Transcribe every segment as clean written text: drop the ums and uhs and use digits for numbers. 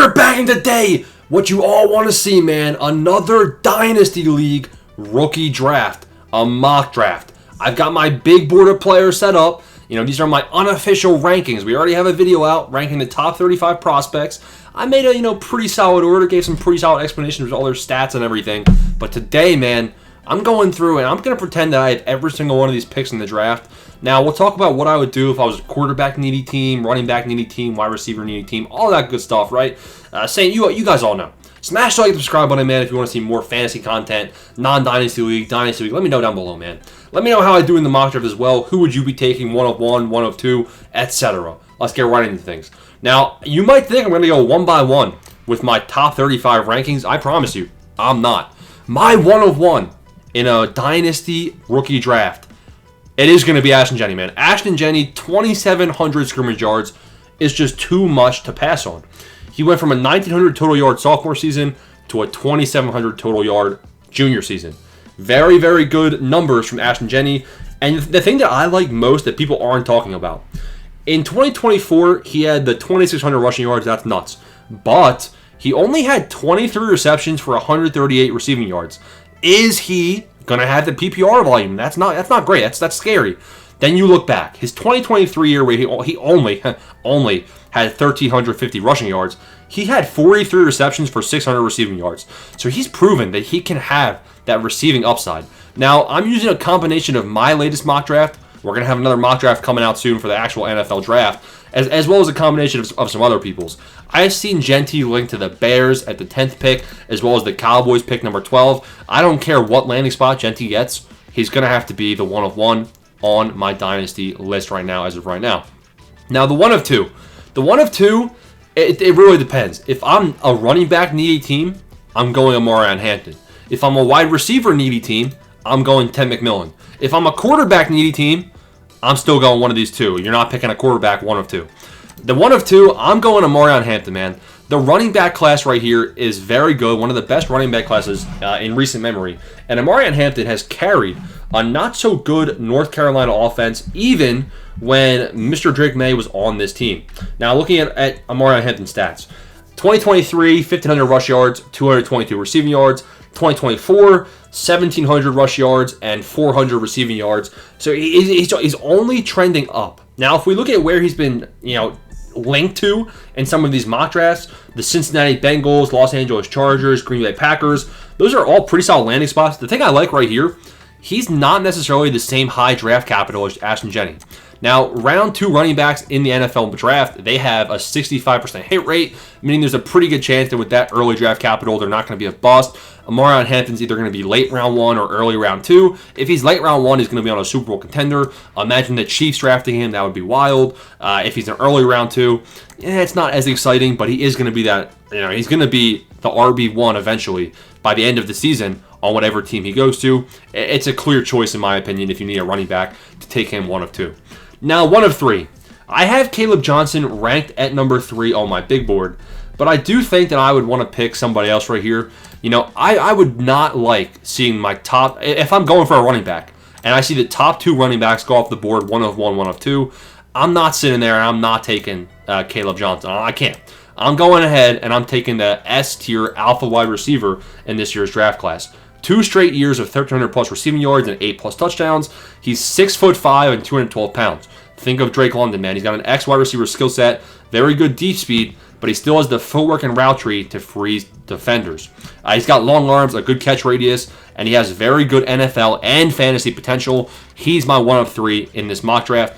We're back in today. What you all want to see, man. Another Dynasty League rookie draft. A mock draft. I've got my big board of players set up. These are my unofficial rankings. We already have a video out ranking the top 35 prospects. I made a, pretty solid order. Gave some pretty solid explanations of all their stats and everything. But today, man, I'm going through and I'm going to pretend that I have every single one of these picks in the draft. Now, we'll talk about what I would do if I was a quarterback needy team, running back needy team, wide receiver needy team, all that good stuff, right? Saying you guys all know. Smash the like and subscribe button, man, if you want to see more fantasy content, non-Dynasty League, Dynasty League. Let me know down below, man. Let me know how I do in the mock draft as well. Who would you be taking, 1 of 1, 1 of 2, etc. Let's get right into things. Now, you might think I'm going to go one by one with my top 35 rankings. I promise you, I'm not. My 1 of 1 in a Dynasty rookie draft, it is going to be Ashton Jenney, man. Ashton Jenney, 2,700 scrimmage yards is just too much to pass on. He went from a 1,900 total yard sophomore season to a 2,700 total yard junior season. Very, very good numbers from Ashton Jenney. And the thing that I like most that people aren't talking about, in 2024, he had the 2,600 rushing yards. That's nuts. But he only had 23 receptions for 138 receiving yards. Is he going to have the PPR volume? That's not great. That's scary. Then you look back. His 2023 year where he only had 1,350 rushing yards. He had 43 receptions for 600 receiving yards. So he's proven that he can have that receiving upside. Now, I'm using a combination of my latest mock draft. We're going to have another mock draft coming out soon for the actual NFL draft, as well as a combination of some other people's. I've seen Jenney linked to the Bears at the 10th pick, as well as the Cowboys pick number 12. I don't care what landing spot Jenney gets. He's going to have to be the 1 of 1 on my Dynasty list right now, as of right now. Now, the 1 of 2. The 1 of 2, it really depends. If I'm a running back needy team, I'm going Amarian Hampton. If I'm a wide receiver needy team, I'm going Ted McMillan. If I'm a quarterback needy team, I'm still going one of these two. You're not picking a quarterback, 1 of 2. The 1 of 2, I'm going Amarian Hampton, man. The running back class right here is very good. One of the best running back classes in recent memory. And Amarian Hampton has carried a not-so-good North Carolina offense, even when Mr. Drake May was on this team. Now, looking at Amarian Hampton's stats. 2023, 1,500 rush yards, 222 receiving yards. 2024, 1,700 rush yards and 400 receiving yards. So he's only trending up. Now, if we look at where he's been, linked to in some of these mock drafts, the Cincinnati Bengals, Los Angeles Chargers, Green Bay Packers, those are all pretty solid landing spots. The thing I like right here, he's not necessarily the same high draft capital as Ashton Jenney. Now, round 2 running backs in the NFL draft, they have a 65% hit rate, meaning there's a pretty good chance that with that early draft capital, they're not going to be a bust. Amarian Hampton's either going to be late round 1 or early round 2. If he's late round 1, he's going to be on a Super Bowl contender. Imagine the Chiefs drafting him. That would be wild. If he's an early round 2, it's not as exciting, but he is going to be that, he's going to be the RB1 eventually by the end of the season on whatever team he goes to. It's a clear choice, in my opinion, if you need a running back to take him 1 of 2. Now, 1 of 3. I have Caleb Johnson ranked at number 3 on my big board, but I do think that I would want to pick somebody else right here. I would not like seeing my top, if I'm going for a running back, and I see the top 2 running backs go off the board, 1 of 1, 1 of 2, I'm not sitting there and I'm not taking Caleb Johnson. I can't. I'm going ahead and I'm taking the S-tier alpha wide receiver in this year's draft class. 2 straight years of 1,300 plus receiving yards and 8 plus touchdowns. He's 6'5" and 212 pounds. Think of Drake London, man. He's got an X wide receiver skill set, very good deep speed, but he still has the footwork and route tree to freeze defenders. He's got long arms, a good catch radius, and he has very good NFL and fantasy potential. He's my 1 of 3 in this mock draft.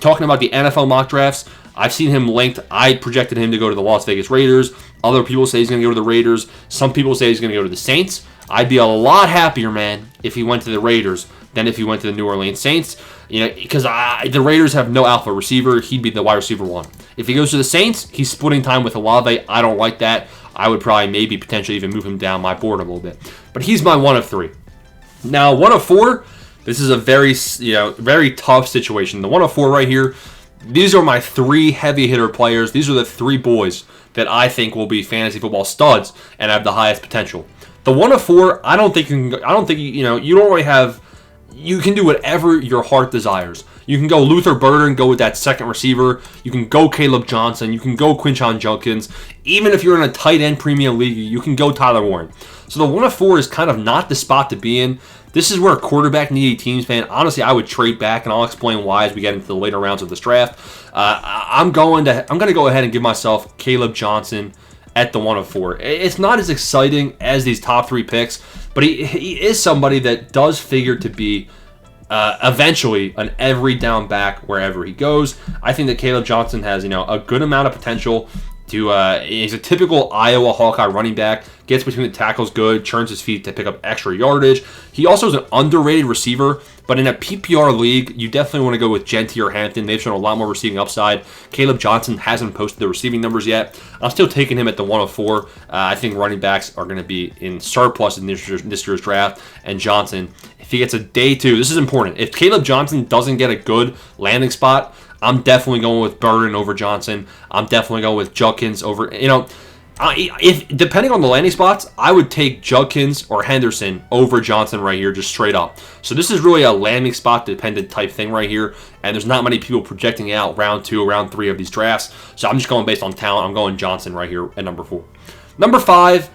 Talking about the NFL mock drafts, I've seen him linked. I projected him to go to the Las Vegas Raiders. Other people say he's going to go to the Raiders. Some people say he's going to go to the Saints. I'd be a lot happier, man, if he went to the Raiders than if he went to the New Orleans Saints. Because the Raiders have no alpha receiver. He'd be the wide receiver 1. If he goes to the Saints, he's splitting time with Olave. I don't like that. I would probably maybe potentially even move him down my board a little bit. But he's my 1 of 3. Now, 1 of 4, this is a very tough situation. The 1 of 4 right here, these are my 3 heavy hitter players. These are the 3 boys that I think will be fantasy football studs and have the highest potential. The 1 of 4, I don't think you don't really have you can do whatever your heart desires. You can go Luther Burden, go with that second receiver. You can go Caleb Johnson. You can go Quinshon Judkins. Even if you're in a tight end premium league, you can go Tyler Warren. So the 1 of 4 is kind of not the spot to be in. This is where quarterback needy teams, man. Honestly, I would trade back, and I'll explain why as we get into the later rounds of this draft. I'm going to go ahead and give myself Caleb Johnson at the 1 of 4. It's not as exciting as these top 3 picks, but he is somebody that does figure to be eventually an every down back wherever he goes. I think that Caleb Johnson has a good amount of potential. He's a typical Iowa Hawkeye running back, gets between the tackles good, churns his feet to pick up extra yardage. He also is an underrated receiver, but in a PPR league, you definitely want to go with Genty or Hampton. They've shown a lot more receiving upside. Caleb Johnson hasn't posted the receiving numbers yet. I'm still taking him at the 1 of 4. I think running backs are going to be in surplus in this year's draft, and Johnson, if he gets a day 2, this is important. If Caleb Johnson doesn't get a good landing spot, I'm definitely going with Burden over Johnson. I'm definitely going with Judkins over, if depending on the landing spots, I would take Judkins or Henderson over Johnson right here, just straight up. So this is really a landing spot dependent type thing right here, and there's not many people projecting out round 2, round 3 of these drafts. So I'm just going based on talent. I'm going Johnson right here at number 4. Number 5.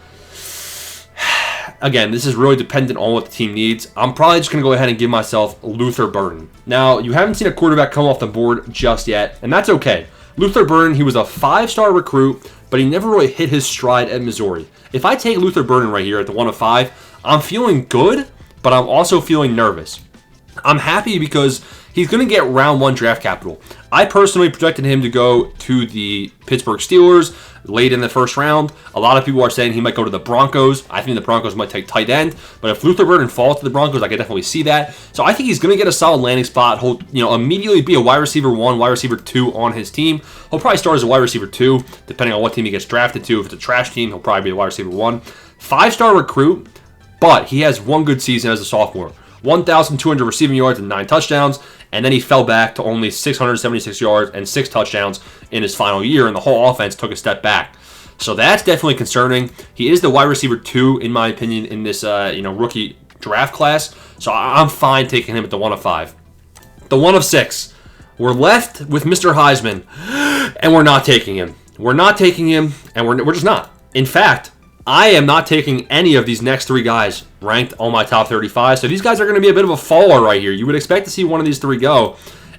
Again, this is really dependent on what the team needs. I'm probably just going to go ahead and give myself Luther Burden. Now, you haven't seen a quarterback come off the board just yet, and that's okay. Luther Burden, he was a 5-star recruit, but he never really hit his stride at Missouri. If I take Luther Burden right here at the 1 of 5, I'm feeling good, but I'm also feeling nervous. I'm happy because he's going to get round 1 draft capital. I personally projected him to go to the Pittsburgh Steelers late in the first round. A lot of people are saying he might go to the Broncos. I think the Broncos might take tight end, but if Luther Burden falls to the Broncos, I can definitely see that. So I think he's going to get a solid landing spot. He'll immediately be a wide receiver 1, wide receiver 2 on his team. He'll probably start as a wide receiver 2, depending on what team he gets drafted to. If it's a trash team, he'll probably be a wide receiver 1. 5-star recruit, but he has one good season as a sophomore. 1,200 receiving yards and 9 touchdowns, and then he fell back to only 676 yards and 6 touchdowns in his final year, and the whole offense took a step back. So that's definitely concerning. He is the wide receiver 2, in my opinion, in this rookie draft class, so I'm fine taking him at the 1 of 5. The 1 of 6, we're left with Mr. Heisman, and we're not taking him. We're not taking him, and we're just not. In fact, I am not taking any of these next 3 guys ranked on my top 35. So these guys are going to be a bit of a faller right here. You would expect to see one of these 3 go.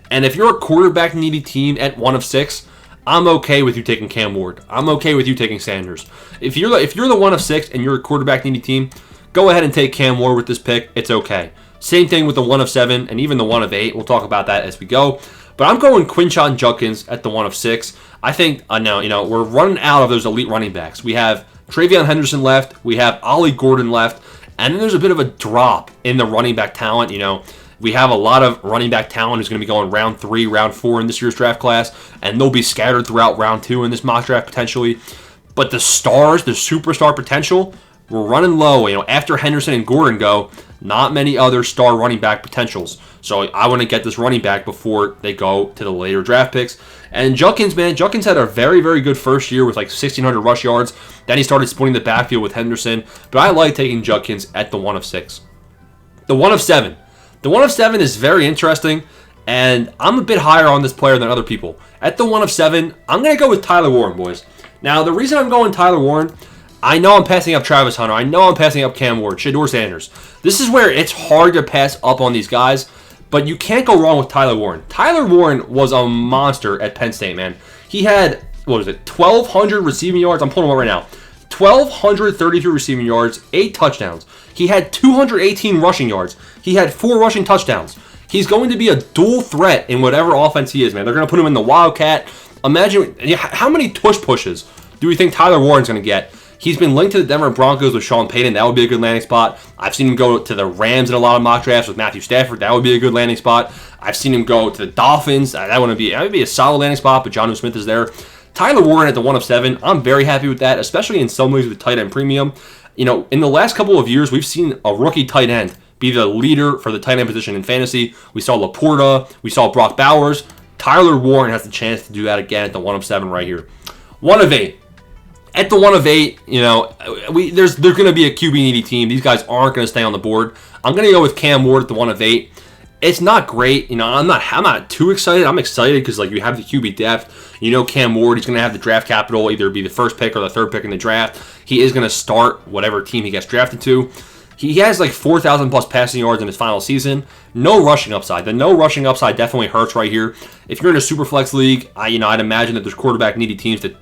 And if you're a quarterback needy team at 1 of 6, I'm okay with you taking Cam Ward. I'm okay with you taking Sanders. If you're the 1 of 6 and you're a quarterback needy team, go ahead and take Cam Ward with this pick. It's okay. Same thing with the 1 of 7 and even the 1 of 8. We'll talk about that as we go. But I'm going Quinshon Judkins at the 1 of 6. I think now we're running out of those elite running backs. We have Travion Henderson left. We have Ollie Gordon left. And then there's a bit of a drop in the running back talent. We have a lot of running back talent who's going to be going round 3, round 4 in this year's draft class. And they'll be scattered throughout round 2 in this mock draft potentially. But the stars, the superstar potential, we're running low. After Henderson and Gordon go, not many other star running back potentials. So I want to get this running back before they go to the later draft picks. And Judkins, man, Judkins had a very, very good first year with like 1,600 rush yards. Then he started splitting the backfield with Henderson. But I like taking Judkins at the 1 of 6. The 1 of 7. The 1 of 7 is very interesting. And I'm a bit higher on this player than other people. At the 1 of 7, I'm going to go with Tyler Warren, boys. Now, the reason I'm going Tyler Warren, I know I'm passing up Travis Hunter. I know I'm passing up Cam Ward, Shedeur Sanders. This is where it's hard to pass up on these guys, but you can't go wrong with Tyler Warren. Tyler Warren was a monster at Penn State, man. He had, 1,200 receiving yards? I'm pulling him up right now. 1,233 receiving yards, 8 touchdowns. He had 218 rushing yards. He had 4 rushing touchdowns. He's going to be a dual threat in whatever offense he is, man. They're going to put him in the Wildcat. Imagine, how many tush pushes do we think Tyler Warren's going to get? He's been linked to the Denver Broncos with Sean Payton. That would be a good landing spot. I've seen him go to the Rams in a lot of mock drafts with Matthew Stafford. That would be a good landing spot. I've seen him go to the Dolphins. That would be a solid landing spot, but Jonnu Smith is there. Tyler Warren at the 1 of 7. I'm very happy with that, especially in some leagues with tight end premium. In the last couple of years, we've seen a rookie tight end be the leader for the tight end position in fantasy. We saw Laporta. We saw Brock Bowers. Tyler Warren has the chance to do that again at the 1 of 7 right here. 1 of 8. At the 1 of 8, there's going to be a QB needy team. These guys aren't going to stay on the board. I'm going to go with Cam Ward at the 1 of 8. It's not great. I'm not too excited. I'm excited because you have the QB depth. Cam Ward, he's going to have the draft capital, either be the first pick or the third pick in the draft. He is going to start whatever team he gets drafted to. He has 4,000 plus passing yards in his final season. No rushing upside. The no rushing upside definitely hurts right here. If you're in a super flex league, I'd imagine that there's quarterback needy teams that,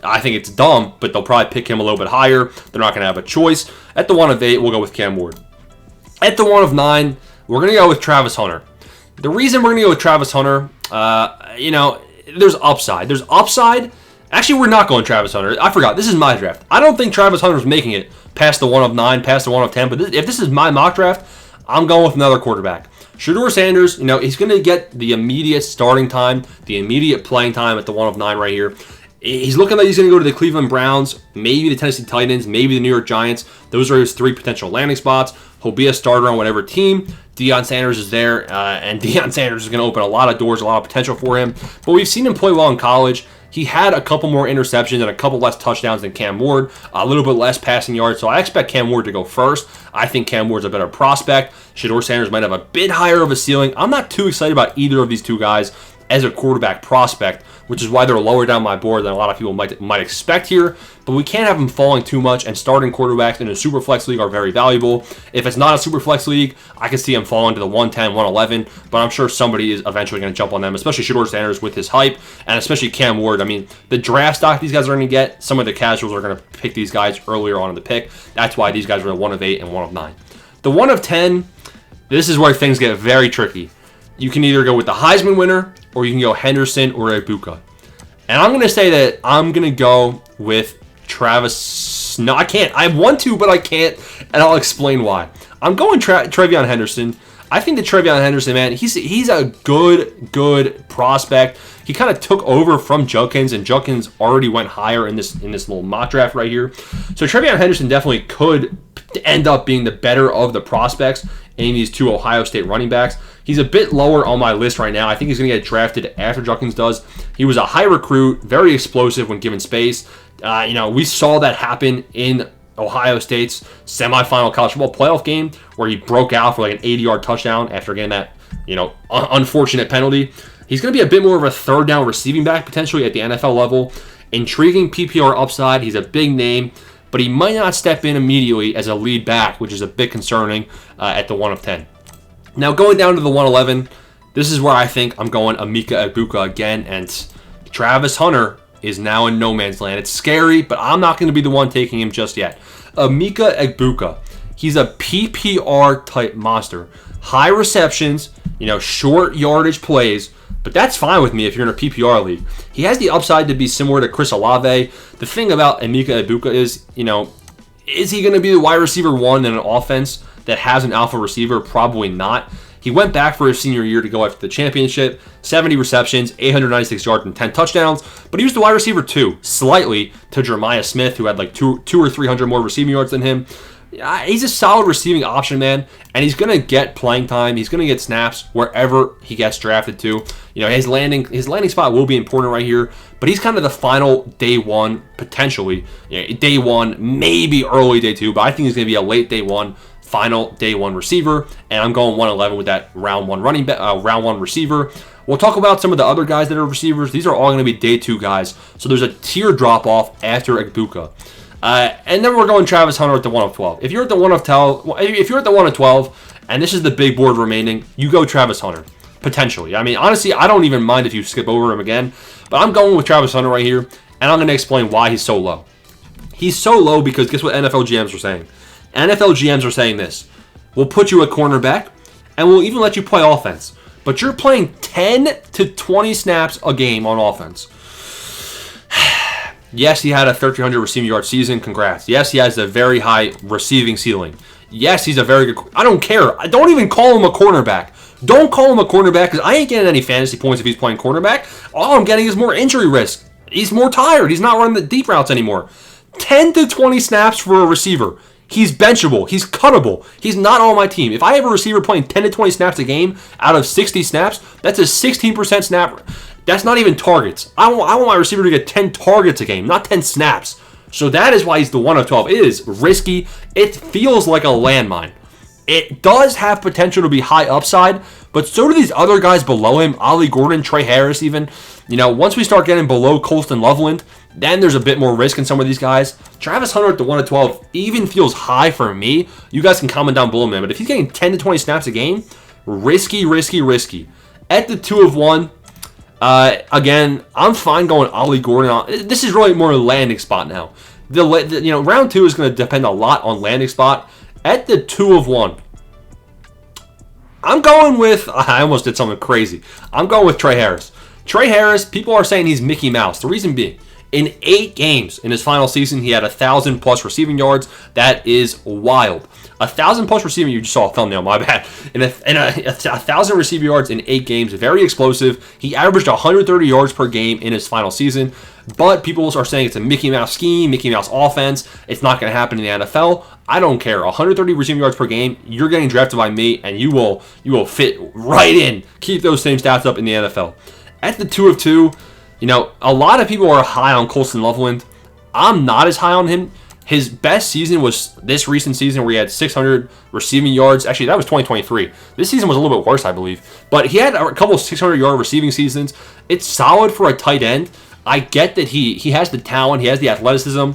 I think it's dumb, but they'll probably pick him a little bit higher. They're not going to have a choice. At the 1 of 8, we'll go with Cam Ward. At the 1 of 9, we're going to go with Travis Hunter. The reason we're going to go with Travis Hunter, there's upside. There's upside. Actually, we're not going Travis Hunter. I forgot. This is my draft. I don't think Travis Hunter's making it past the 1 of 9, past the 1 of 10. But if this is my mock draft, I'm going with another quarterback. Shedeur Sanders, he's going to get the immediate starting time, the immediate playing time at the 1 of 9 right here. He's looking like he's going to go to the Cleveland Browns, maybe the Tennessee Titans, maybe the New York Giants. Those are his 3 potential landing spots. He'll be a starter on whatever team. Deion Sanders is there, and Deion Sanders is going to open a lot of doors, a lot of potential for him. But we've seen him play well in college. He had a couple more interceptions and a couple less touchdowns than Cam Ward, a little bit less passing yards, so I expect Cam Ward to go first. I think Cam Ward's a better prospect. Shedeur Sanders might have a bit higher of a ceiling. I'm not too excited about either of these two guys as a quarterback prospect, which is why they're lower down my board than a lot of people might expect here. But we can't have them falling too much, and starting quarterbacks in a super flex league are very valuable. If it's not a super flex league, I can see them falling to the 110, 111, but I'm sure somebody is eventually going to jump on them, especially Shedeur Sanders with his hype, and especially Cam Ward. The draft stock these guys are going to get, some of the casuals are going to pick these guys earlier on in the pick. That's why these guys are the 1 of 8 and 1 of 9. The 1 of 10, this is where things get very tricky. You can either go with the Heisman winner, or you can go Henderson or Egbuka. And I'm going to say that I'm going to go with Travis. No, I can't. I want to, but I can't, and I'll explain why. I'm going Trevion Henderson. I think that Trevion Henderson, man, he's a good prospect. He kind of took over from Judkins, and Judkins already went higher in this little mock draft right here. So Trevion Henderson definitely could end up being the better of the prospects in these 2 Ohio State running backs. He's a bit lower on my list right now. I think he's going to get drafted after Judkins does. He was a high recruit, very explosive when given space. We saw that happen in Ohio State's semifinal college football playoff game where he broke out for an 80-yard touchdown after getting that, unfortunate penalty. He's going to be a bit more of a third down receiving back potentially at the NFL level. Intriguing PPR upside. He's a big name, but he might not step in immediately as a lead back, which is a bit concerning at the 1 of 10. Now going down to the 111, this is where I think I'm going Emeka Egbuka again, and Travis Hunter is now in no man's land. It's scary, but I'm not going to be the one taking him just yet. Emeka Egbuka, he's a PPR type monster. High receptions, short yardage plays, but that's fine with me if you're in a PPR league. He has the upside to be similar to Chris Olave. The thing about Emeka Egbuka is, is he going to be the wide receiver 1 in an offense that has an alpha receiver? Probably not. He went back for his senior year to go after the championship. 70 receptions, 896 yards, and 10 touchdowns. But he was the wide receiver 2, slightly to Jeremiah Smith, who had two or 300 more receiving yards than him. He's a solid receiving option, man, and he's going to get playing time. He's going to get snaps wherever he gets drafted to. His landing spot will be important right here, but he's kind of the final day 1, potentially. Day 1, maybe early day 2, but I think he's going to be a late day 1, final day 1 receiver, and I'm going 111 with that round 1 round 1 receiver. We'll talk about some of the other guys that are receivers. These are all going to be day 2 guys, so there's a tier drop off after Egbuka. And then we're going Travis Hunter at the 1 of 12. If you're at the 1 of 12, and this is the big board remaining, you go Travis Hunter, potentially. Honestly, I don't even mind if you skip over him again, but I'm going with Travis Hunter right here, and I'm going to explain why he's so low. He's so low because guess what NFL GMs are saying? NFL GMs are saying this: we'll put you at cornerback, and we'll even let you play offense, but you're playing 10 to 20 snaps a game on offense. Yes, he had a 1,300 receiving yard season. Congrats. Yes, he has a very high receiving ceiling. Yes, he's a very good... I don't care. I don't even call him a cornerback. Don't call him a cornerback because I ain't getting any fantasy points if he's playing cornerback. All I'm getting is more injury risk. He's more tired. He's not running the deep routes anymore. 10 to 20 snaps for a receiver. He's benchable. He's cuttable. He's not on my team. If I have a receiver playing 10 to 20 snaps a game out of 60 snaps, that's a 16% snap. That's not even targets. I want my receiver to get 10 targets a game, not 10 snaps. So that is why he's the 1 of 12. It is risky. It feels like a landmine. It does have potential to be high upside, but so do these other guys below him, Ollie Gordon, Trey Harris even. Once we start getting below Colston Loveland, then there's a bit more risk in some of these guys. Travis Hunter at the 1 of 12 even feels high for me. You guys can comment down below, man. But if he's getting 10 to 20 snaps a game, risky, risky, risky. At the 2 of 1, again, I'm fine going Ollie Gordon. This is really more a landing spot now. Round 2 is going to depend a lot on landing spot. At the 2 of 1, I'm going with, I almost did something crazy. I'm going with Trey Harris. Trey Harris, people are saying he's Mickey Mouse. The reason being, in 8 games in his final season, he had 1,000 plus receiving yards. That is wild. 1,000 plus receiving, you just saw a thumbnail, my bad. And 1,000 receiving yards in 8 games, very explosive. He averaged 130 yards per game in his final season. But people are saying it's a Mickey Mouse scheme, Mickey Mouse offense. It's not going to happen in the NFL. I don't care. 130 receiving yards per game, you're getting drafted by me, and you will fit right in. Keep those same stats up in the NFL. At the 2 of 2, a lot of people are high on Colston Loveland. I'm not as high on him. His best season was this recent season where he had 600 receiving yards. Actually, that was 2023. This season was a little bit worse, I believe. But he had a couple of 600-yard receiving seasons. It's solid for a tight end. I get that he has the talent, he has the athleticism.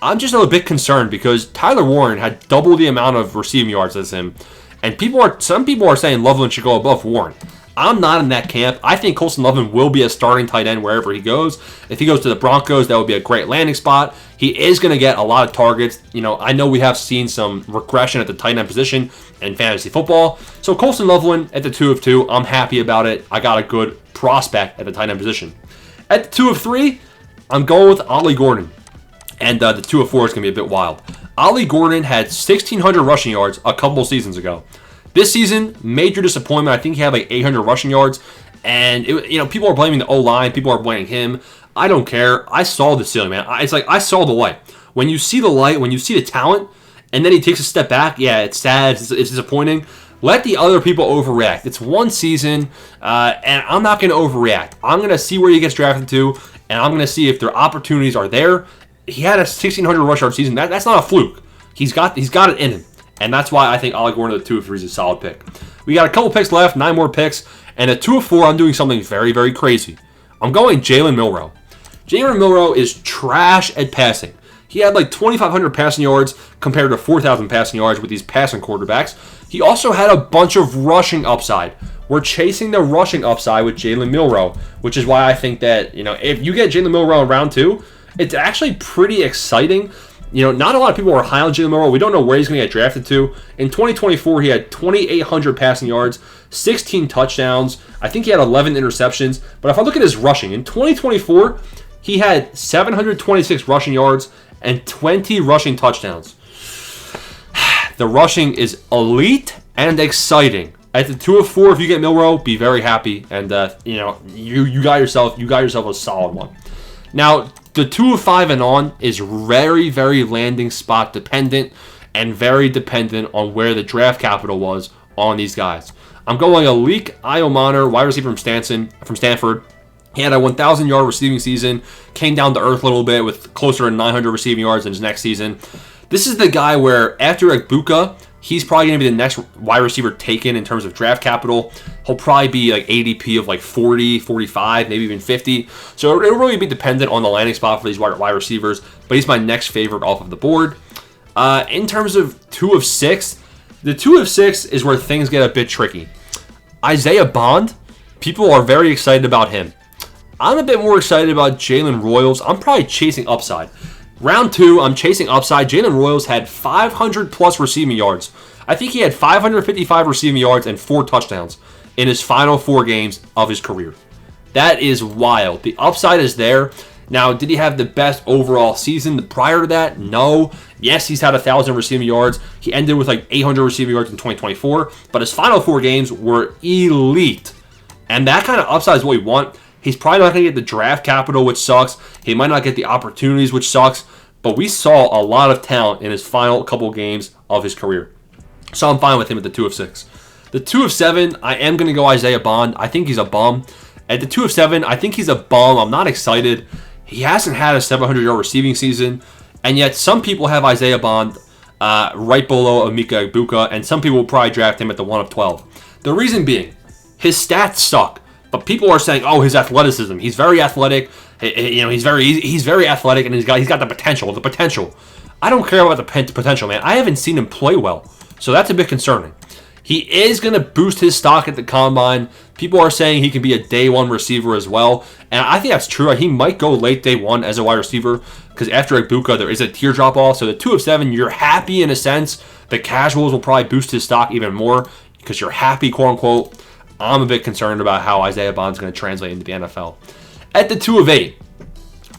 I'm just a bit concerned because Tyler Warren had double the amount of receiving yards as him. And some people are saying Loveland should go above Warren. I'm not in that camp. I think Colston Loveland will be a starting tight end wherever he goes. If he goes to the Broncos, that would be a great landing spot. He is going to get a lot of targets. I know we have seen some regression at the tight end position in fantasy football. So Colston Loveland at the 2 of 2, I'm happy about it. I got a good prospect at the tight end position. At the 2 of 3, I'm going with Ollie Gordon. And the 2 of 4 is going to be a bit wild. Ollie Gordon had 1,600 rushing yards a couple seasons ago. This season, major disappointment. I think he had like 800 rushing yards. And, people are blaming the O-line. People are blaming him. I don't care. I saw the ceiling, man. It's like I saw the light. When you see the light, when you see the talent, and then he takes a step back, yeah, it's sad. It's disappointing. Let the other people overreact. It's one season, and I'm not going to overreact. I'm going to see where he gets drafted to, and I'm going to see if their opportunities are there. He had a 1,600 rush yard season. That's not a fluke. He's got it in him, and that's why I think Ollie Gordon at the 2 of 3 is a solid pick. We got a couple picks left, 9 more picks, and at 2 of 4, I'm doing something very, very crazy. I'm going Jalen Milroe. Jalen Milroe is trash at passing. He had like 2,500 passing yards compared to 4,000 passing yards with these passing quarterbacks. He also had a bunch of rushing upside. We're chasing the rushing upside with Jalen Milroe, which is why I think that, if you get Jalen Milroe in round 2, it's actually pretty exciting. Not a lot of people are high on Jalen Milroe. We don't know where he's going to get drafted to. In 2024, he had 2,800 passing yards, 16 touchdowns. I think he had 11 interceptions. But if I look at his rushing, in 2024, he had 726 rushing yards and 20 rushing touchdowns. The rushing is elite and exciting. At the 2 of 4, if you get Milroe, be very happy, and you got yourself a solid one. Now, the 2 of 5 and on is very, very landing spot dependent and very dependent on where the draft capital was on these guys. I'm going Alik Iomaner, wide receiver from Stanford. He had a 1,000-yard receiving season, came down to earth a little bit with closer to 900 receiving yards in his next season. This is the guy where after Egbuka, he's probably going to be the next wide receiver taken in terms of draft capital. He'll probably be like ADP of like 40, 45, maybe even 50. So it'll really be dependent on the landing spot for these wide receivers. But he's my next favorite off of the board. In terms of 2 of 6, the 2 of 6 is where things get a bit tricky. Isaiah Bond, people are very excited about him. I'm a bit more excited about Jalen Royals. I'm probably chasing upside. Round 2, I'm chasing upside. Jalen Royals had 500 plus receiving yards. I think he had 555 receiving yards and 4 touchdowns in his final 4 games of his career. That is wild. The upside is there. Now, did he have the best overall season prior to that? No. Yes, he's had 1,000 receiving yards. He ended with like 800 receiving yards in 2024. But his final 4 games were elite. And that kind of upside is what we want. He's probably not going to get the draft capital, which sucks. He might not get the opportunities, which sucks. But we saw a lot of talent in his final couple games of his career. So I'm fine with him at the 2 of 6. The 2 of 7, I am going to go Isaiah Bond. I think he's a bum. At the 2 of 7, I think he's a bum. I'm not excited. He hasn't had a 700-yard receiving season, and yet some people have Isaiah Bond right below Emeka Egbuka, and some people will probably draft him at the 1 of 12. The reason being, his stats suck, but people are saying, oh, his athleticism. He's very athletic. He's very athletic, and he's got the potential. The potential. I don't care about the potential, man. I haven't seen him play well, so that's a bit concerning. He is going to boost his stock at the combine. People are saying he can be a day one receiver as well, and I think that's true. He might go late day one as a wide receiver because after Egbuka, there is a tier drop off. So the 2 of 7, you're happy in a sense. The casuals will probably boost his stock even more because you're happy, quote unquote. I'm a bit concerned about how Isaiah Bond's going to translate into the NFL. At the 2 of 8,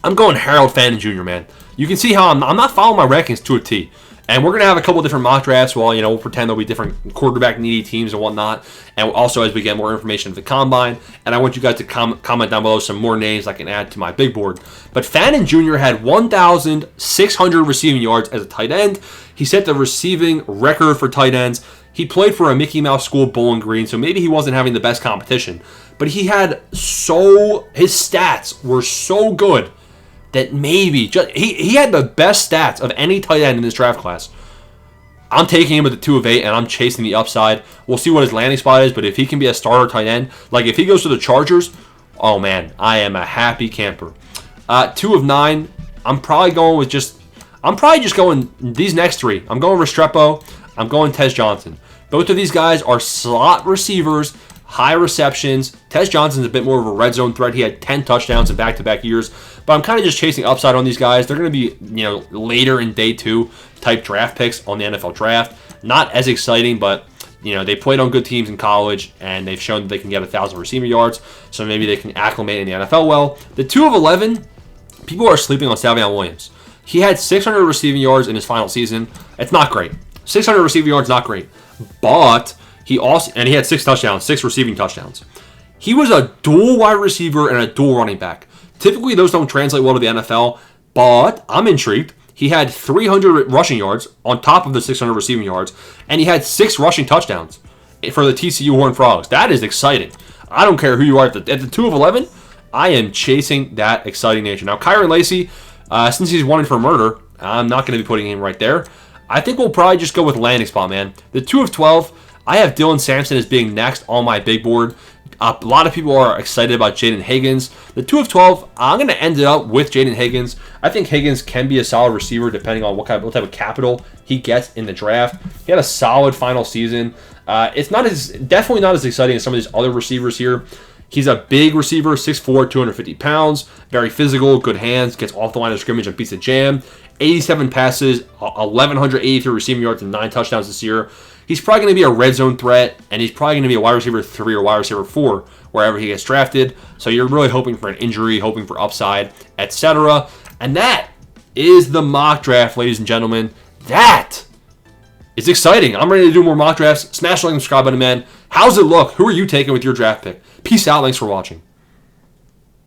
I'm going Harold Fannin Jr., man. You can see how I'm not following my rankings to a T. And we're going to have a couple different mock drafts. Well, we'll pretend there'll be different quarterback needy teams and whatnot. And also as we get more information of the combine. And I want you guys to comment down below some more names I can add to my big board. But Fannin Jr. had 1,600 receiving yards as a tight end. He set the receiving record for tight ends. He played for a Mickey Mouse school, Bowling Green, so maybe he wasn't having the best competition. But his stats were so good that maybe he had the best stats of any tight end in this draft class. I'm taking him at the 2 of 8, and I'm chasing the upside. We'll see what his landing spot is, but if he can be a starter tight end, like if he goes to the Chargers, oh man, I am a happy camper. 2 of 9, I'm probably just going these next 3. I'm going Restrepo. I'm going Tez Johnson. Both of these guys are slot receivers, high receptions. Tez Johnson's a bit more of a red zone threat. He had 10 touchdowns in back-to-back years. But I'm kind of just chasing upside on these guys. They're going to be, later in day 2 type draft picks on the NFL draft. Not as exciting, but, they played on good teams in college, and they've shown that they can get 1,000 receiving yards. So maybe they can acclimate in the NFL well. The 2 of 11, people are sleeping on Savion Williams. He had 600 receiving yards in his final season. It's not great. 600 receiving yards, not great. But he had 6 touchdowns, 6 receiving touchdowns. He was a dual wide receiver and a dual running back. Typically, those don't translate well to the NFL, but I'm intrigued. He had 300 rushing yards on top of the 600 receiving yards, and he had 6 rushing touchdowns for the TCU Horned Frogs. That is exciting. I don't care who you are. At the 2 of 11, I am chasing that exciting nation. Now, Kyron Lacy, since he's wanted for murder, I'm not going to be putting him right there. I think we'll probably just go with landing spot, man. The 2 of 12, I have Dylan Sampson as being next on my big board. A lot of people are excited about Jaden Higgins. The 2 of 12, I'm going to end it up with Jaden Higgins. I think Higgins can be a solid receiver depending on what type of capital he gets in the draft. He had a solid final season. It's definitely not as exciting as some of these other receivers here. He's a big receiver, 6'4", 250 pounds, very physical, good hands, gets off the line of scrimmage and beats the jam. 87 passes, 1,183 receiving yards, and 9 touchdowns this year. He's probably going to be a red zone threat, and he's probably going to be a wide receiver 3 or wide receiver 4 wherever he gets drafted. So you're really hoping for an injury, hoping for upside, etc. And that is the mock draft, ladies and gentlemen. That is exciting. I'm ready to do more mock drafts. Smash the like and subscribe button, man. How's it look? Who are you taking with your draft pick? Peace out. Thanks for watching.